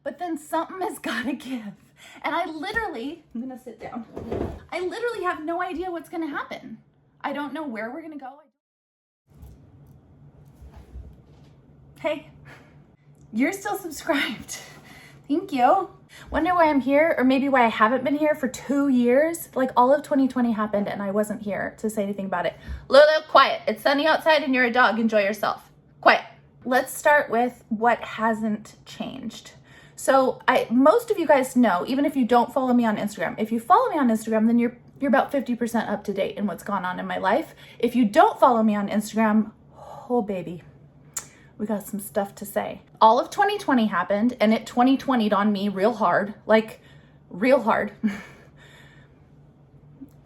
but then something has got to give. And I'm gonna sit down. I literally have no idea what's gonna happen. I don't know where we're gonna go. Hey, you're still subscribed. Thank you. Wonder why I'm here, or maybe why I haven't been here for 2 years. Like all of 2020 happened and I wasn't here to say anything about it. Lulu, quiet. It's sunny outside and you're a dog. Enjoy yourself. Quiet. Let's start with what hasn't changed. So most of you guys know, even if you don't follow me on Instagram, if you follow me on Instagram, then you're about 50% up to date in what's gone on in my life. If you don't follow me on Instagram, oh baby, we got some stuff to say. All of 2020 happened and it 2020'd on me real hard, like real hard.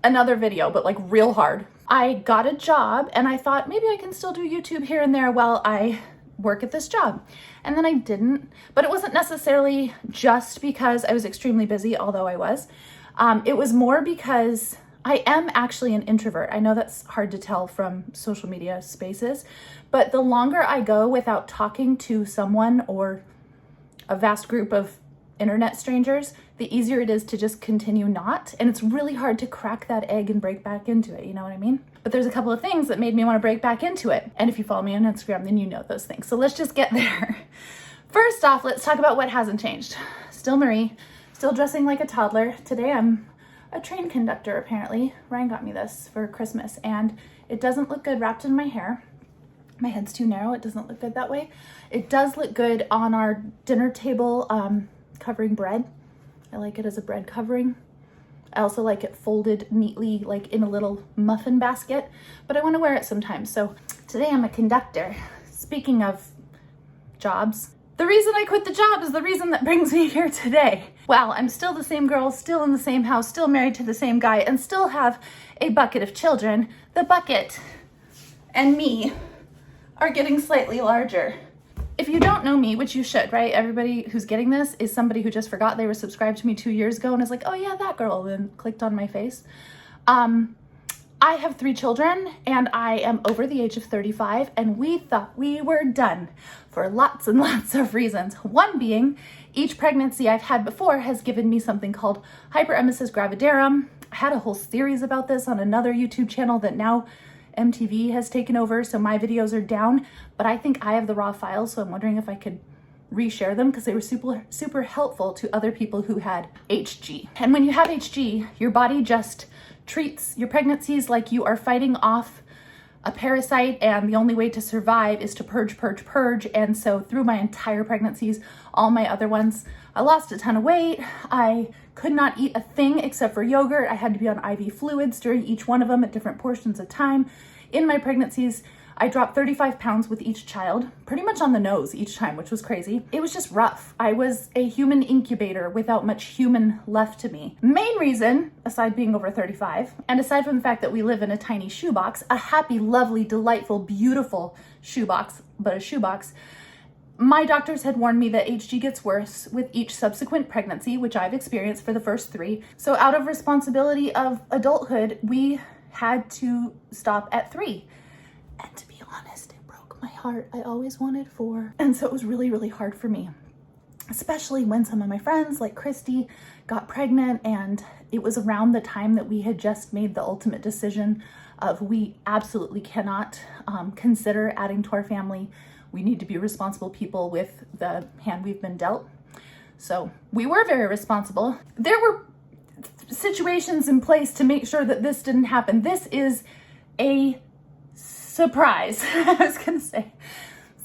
Another video, but like real hard. I got a job and I thought maybe I can still do YouTube here and there while I work at this job. And then I didn't, but it wasn't necessarily just because I was extremely busy, although I was. It was more because I am actually an introvert. I know that's hard to tell from social media spaces, but the longer I go without talking to someone or a vast group of internet strangers, the easier it is to just continue not. And it's really hard to crack that egg and break back into it. You know what I mean? But there's a couple of things that made me want to break back into it. And if you follow me on Instagram, then you know those things. So let's just get there. First off, let's talk about what hasn't changed. Still Marie, still dressing like a toddler. Today I'm a train conductor, apparently. Ryan got me this for Christmas and it doesn't look good wrapped in my hair. My head's too narrow. It doesn't look good that way. It does look good on our dinner table, covering bread. I like it as a bread covering. I also like it folded neatly, like in a little muffin basket, but I want to wear it sometimes. So today I'm a conductor. Speaking of jobs, the reason I quit the job is the reason that brings me here today. Wow, I'm still the same girl, still in the same house, still married to the same guy, and still have a bucket of children. The bucket and me are getting slightly larger. If you don't know me, which you should, right? Everybody who's getting this is somebody who just forgot they were subscribed to me 2 years ago and is like, oh yeah, that girl, and clicked on my face. I have 3 children and I am over the age of 35 and we thought we were done for lots and lots of reasons. One being, each pregnancy I've had before has given me something called hyperemesis gravidarum. I had a whole series about this on another YouTube channel that now MTV has taken over, so my videos are down, but I think I have the raw files, so I'm wondering if I could reshare them because they were super helpful to other people who had HG. And when you have HG, your body just treats your pregnancies like you are fighting off a parasite, and the only way to survive is to purge, purge, purge. And so through my entire pregnancies, all my other ones, I lost a ton of weight. I could not eat a thing except for yogurt. I had to be on IV fluids during each one of them at different portions of time. In my pregnancies, I dropped 35 pounds with each child, pretty much on the nose each time, which was crazy. It was just rough. I was a human incubator without much human left to me. Main reason, aside being over 35, and aside from the fact that we live in a tiny shoebox, a happy, lovely, delightful, beautiful shoebox, but a shoebox, my doctors had warned me that HG gets worse with each subsequent pregnancy, which I've experienced for the first 3. So out of responsibility of adulthood, we had to stop at 3. And to be honest, it broke my heart. I always wanted 4. And so it was really, really hard for me, especially when some of my friends like Christy got pregnant, and it was around the time that we had just made the ultimate decision of we absolutely cannot consider adding to our family. We need to be responsible people with the hand we've been dealt. So we were very responsible. There were situations in place to make sure that this didn't happen. This is a surprise. I was gonna say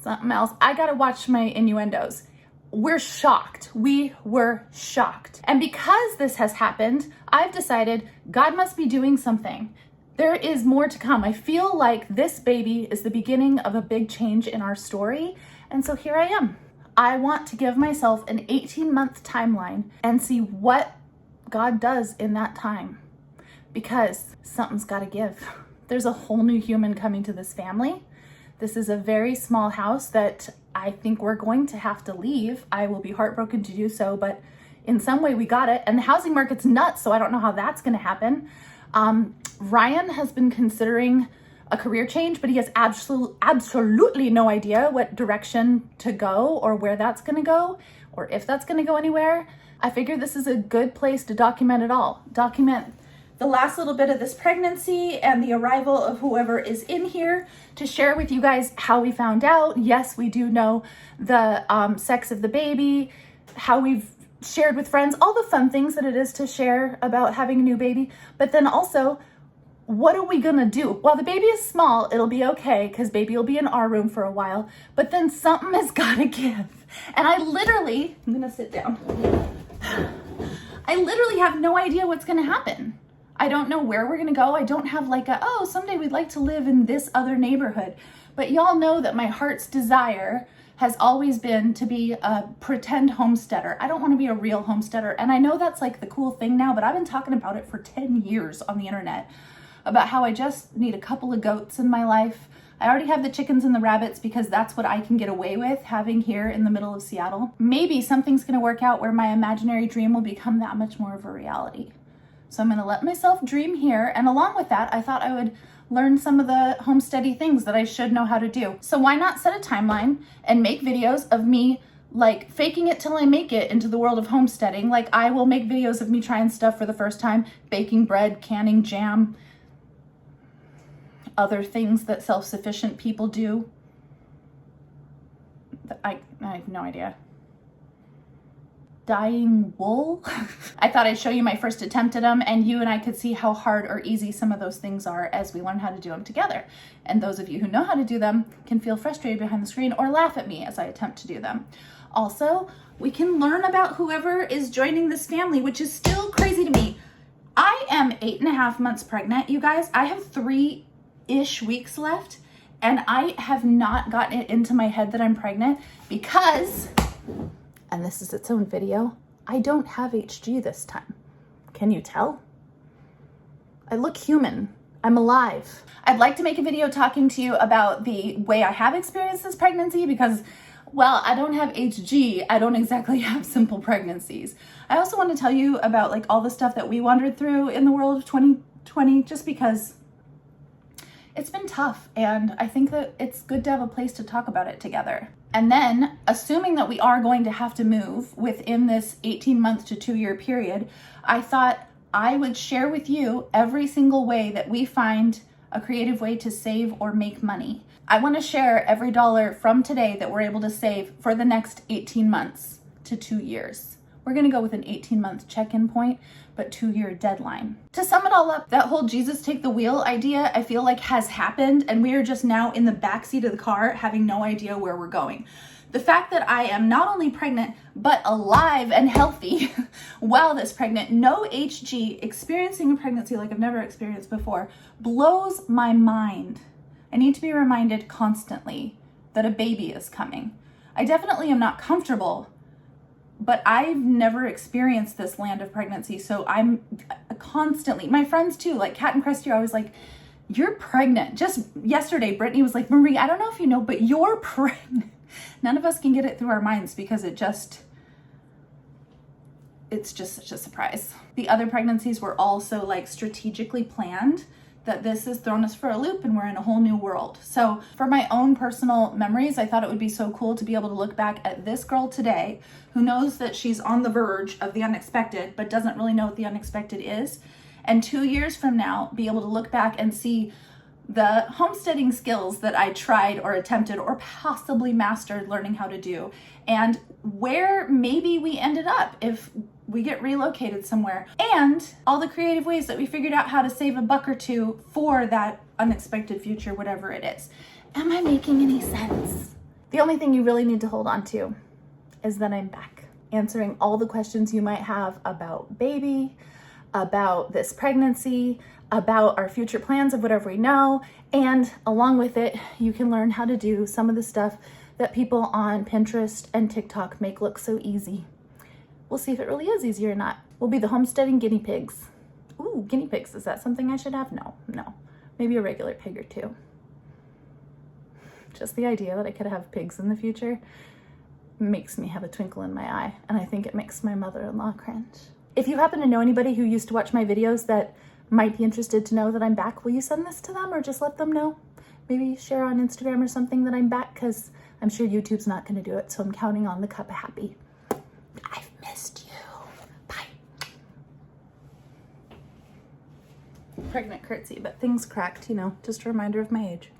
something else. I gotta watch my innuendos. We're shocked. We were shocked. And because this has happened, I've decided God must be doing something. There is more to come. I feel like this baby is the beginning of a big change in our story. And so here I am. I want to give myself an 18-month timeline and see what God does in that time, because something's got to give. There's a whole new human coming to this family. This is a very small house that I think we're going to have to leave. I will be heartbroken to do so, but in some way we got it. And the housing market's nuts, so I don't know how that's going to happen. Ryan has been considering a career change, but he has absolutely no idea what direction to go or where that's gonna go or if that's gonna go anywhere. I figured this is a good place to document it all. Document the last little bit of this pregnancy and the arrival of whoever is in here, to share with you guys how we found out. Yes, we do know the sex of the baby, how we've shared with friends, all the fun things that it is to share about having a new baby, but then also, what are we gonna do? While the baby is small, it'll be okay because baby will be in our room for a while, but then something has gotta give. And I'm gonna sit down. I literally have no idea what's gonna happen. I don't know where we're gonna go. I don't have like oh, someday we'd like to live in this other neighborhood. But y'all know that my heart's desire has always been to be a pretend homesteader. I don't wanna be a real homesteader. And I know that's like the cool thing now, but I've been talking about it for 10 years on the internet, about how I just need a couple of goats in my life. I already have the chickens and the rabbits because that's what I can get away with having here in the middle of Seattle. Maybe something's gonna work out where my imaginary dream will become that much more of a reality. So I'm gonna let myself dream here. And along with that, I thought I would learn some of the homesteady things that I should know how to do. So why not set a timeline and make videos of me like faking it till I make it into the world of homesteading. Like I will make videos of me trying stuff for the first time, baking bread, canning jam, other things that self-sufficient people do. I have no idea. Dyeing wool. I thought I'd show you my first attempt at them, and you and I could see how hard or easy some of those things are as we learn how to do them together. And those of you who know how to do them can feel frustrated behind the screen or laugh at me as I attempt to do them. Also, we can learn about whoever is joining this family, which is still crazy to me. I am 8.5 months pregnant, you guys. I have 3-ish weeks left, and I have not gotten it into my head that I'm pregnant because, and this is its own video, I don't have HG this time. Can you tell? I look human. I'm alive. I'd like to make a video talking to you about the way I have experienced this pregnancy because, well, I don't have HG. I don't exactly have simple pregnancies. I also want to tell you about like all the stuff that we wandered through in the world of 2020, just because it's been tough, and I think that it's good to have a place to talk about it together. And then, assuming that we are going to have to move within this 18-month to 2-year period, I thought I would share with you every single way that we find a creative way to save or make money. I want to share every dollar from today that we're able to save for the next 18 months to 2 years. We're going to go with an 18-month check-in point, but 2-year deadline. To sum it all up, that whole Jesus take the wheel idea, I feel like has happened, and we are just now in the backseat of the car having no idea where we're going. The fact that I am not only pregnant, but alive and healthy while this pregnant, no HG, experiencing a pregnancy like I've never experienced before, blows my mind. I need to be reminded constantly that a baby is coming. I definitely am not comfortable, but I've never experienced this land of pregnancy. So I'm constantly, my friends too, like Kat and Christy are always like, you're pregnant. Just yesterday, Brittany was like, Marie, I don't know if you know, but you're pregnant. None of us can get it through our minds because it's just such a surprise. The other pregnancies were also like strategically planned, that this has thrown us for a loop and we're in a whole new world. So for my own personal memories, I thought it would be so cool to be able to look back at this girl today who knows that she's on the verge of the unexpected, but doesn't really know what the unexpected is. And 2 years from now, be able to look back and see the homesteading skills that I tried or attempted or possibly mastered learning how to do, and where maybe we ended up if we get relocated somewhere, and all the creative ways that we figured out how to save a buck or two for that unexpected future, whatever it is. Am I making any sense? The only thing you really need to hold on to is that I'm back, answering all the questions you might have about baby, about this pregnancy, about our future plans of whatever we know, and along with it, you can learn how to do some of the stuff that people on Pinterest and TikTok make look so easy. We'll see if it really is easy or not. We'll be the homesteading guinea pigs. Ooh, guinea pigs, is that something I should have? No. Maybe a regular pig or two. Just the idea that I could have pigs in the future makes me have a twinkle in my eye, and I think it makes my mother-in-law cringe. If you happen to know anybody who used to watch my videos that might be interested to know that I'm back. Will you send this to them or just let them know? Maybe share on Instagram or something that I'm back, because I'm sure YouTube's not going to do it. So I'm counting on the cup of happy. I've missed you. Bye. Pregnant curtsy, but things cracked, you know, just a reminder of my age.